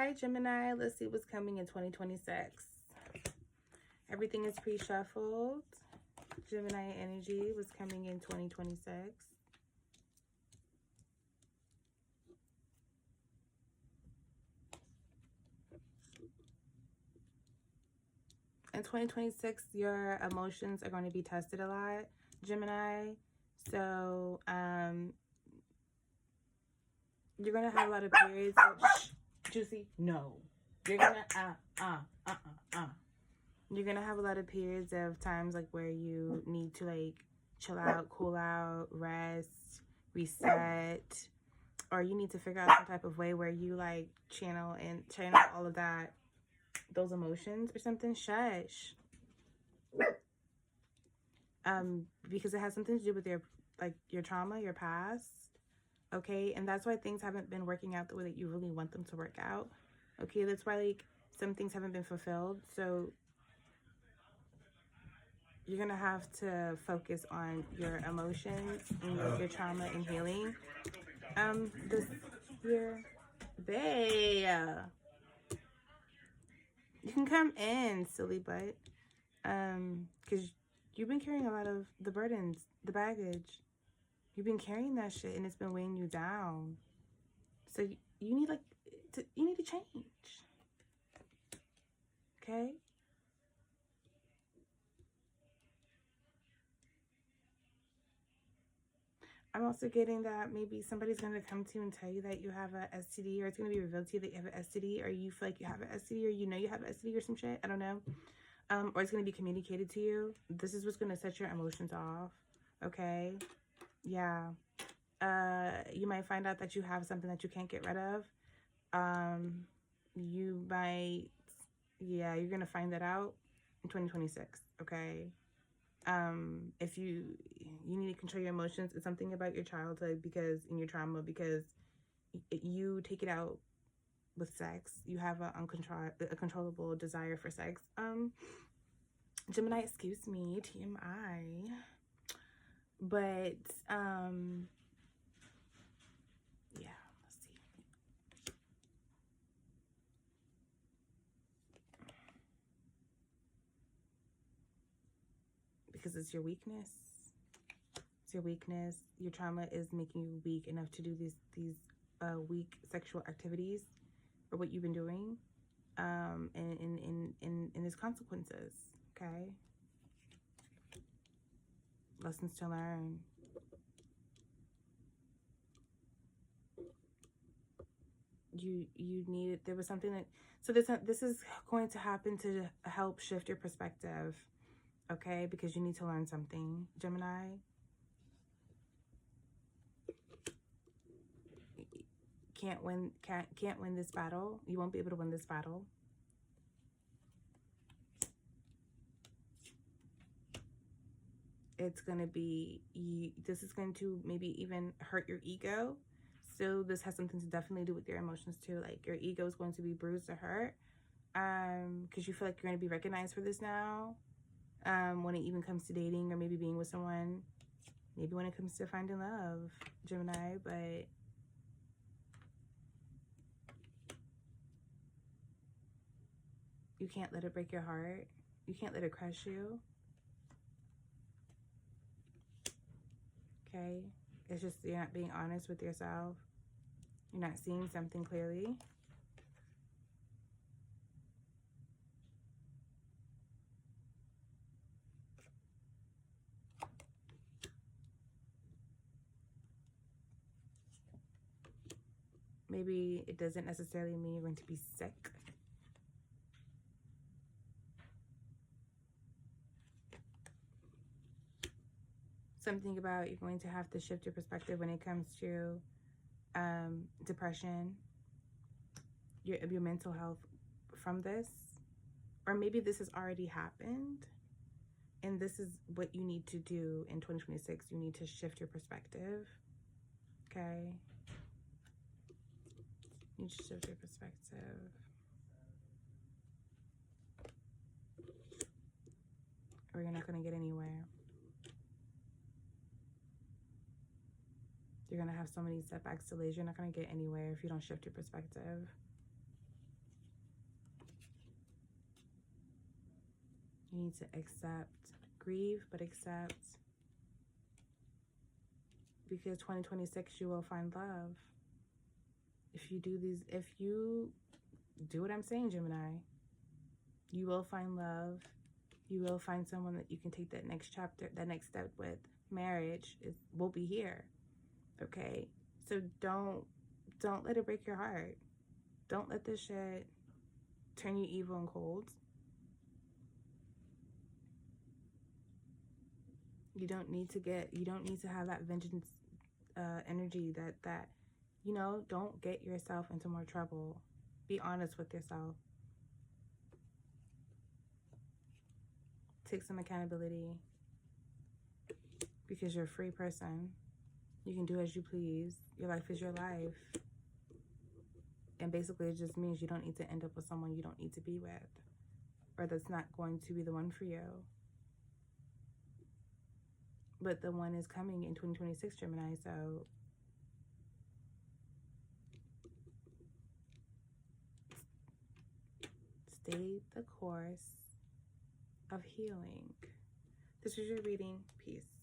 Hi, Gemini. Let's see what's coming in 2026. Everything is pre-shuffled. Gemini energy was coming in 2026. In 2026, your emotions are going to be tested a lot, Gemini. So, you're going to have a lot of periods of, Juicy, no. You're going to, You're going to have a lot of periods of times, like, where you need to, like, chill out, cool out, rest, reset, or you need to figure out some type of way where you, like, channel all of that, those emotions or something. Shush. Because it has something to do with your, like, your trauma, your past, okay? And that's why things haven't been working out the way that you really want them to work out, okay? That's why, like, some things haven't been fulfilled. So you're gonna have to focus on your emotions and your trauma and healing. This year, bae, you can come in, silly butt. Because you've been carrying a lot of the burdens, the baggage. You've been carrying that shit, and it's been weighing you down. So you need, like, you need to change. Okay? I'm also getting that maybe somebody's going to come to you and tell you that you have a STD, or it's going to be revealed to you that you have an STD, or you feel like you have an STD, or you know you have an STD or some shit. I don't know. Or it's going to be communicated to you. This is what's going to set your emotions off. Okay? Yeah. You might find out that you have something that you can't get rid of. You might, yeah, you're going to find that out in 2026. Okay? If you need to control your emotions, it's something about your childhood, because in your trauma, because you take it out with sex. You have a controllable desire for sex. Gemini, excuse me, TMI. But yeah, let's see. Because it's your weakness. It's your weakness. Your trauma is making you weak enough to do these weak sexual activities, or what you've been doing. And there's consequences. Okay. Lessons to learn. You needed, there was something that, so this is going to happen to help shift your perspective. Okay, because you need to learn something, Gemini. Can't win this battle. You won't be able to win this battle. It's going to be, this is going to maybe even hurt your ego. So this has something to definitely do with your emotions too. Like, your ego is going to be bruised or hurt. Because you feel like you're going to be recognized for this now. When it even comes to dating, or maybe being with someone. Maybe when it comes to finding love, Gemini. But you can't let it break your heart. You can't let it crush you. Okay? It's just you're not being honest with yourself. You're not seeing something clearly. Maybe it doesn't necessarily mean you're going to be sick. Something about you're going to have to shift your perspective when it comes to depression, your mental health from this. Or maybe this has already happened, and this is what you need to do in 2026. You need to shift your perspective. Okay? You need to shift your perspective. Or you're not going to get anywhere. You're going to have so many setbacks, delays. You're not going to get anywhere if you don't shift your perspective. You need to accept. Grieve, but accept. Because 2026, you will find love. If you do what I'm saying, Gemini, you will find love. You will find someone that you can take that next chapter, that next step with. Marriage will be here. Okay? So don't let it break your heart. Don't let this shit turn you evil and cold. You don't need to have that vengeance energy that don't get yourself into more trouble. Be honest with yourself. Take some accountability. Because you're a free person. You can do as you please. Your life is your life. And basically it just means you don't need to end up with someone you don't need to be with. Or that's not going to be the one for you. But the one is coming in 2026, Gemini, so stay the course of healing. This was your reading. Peace.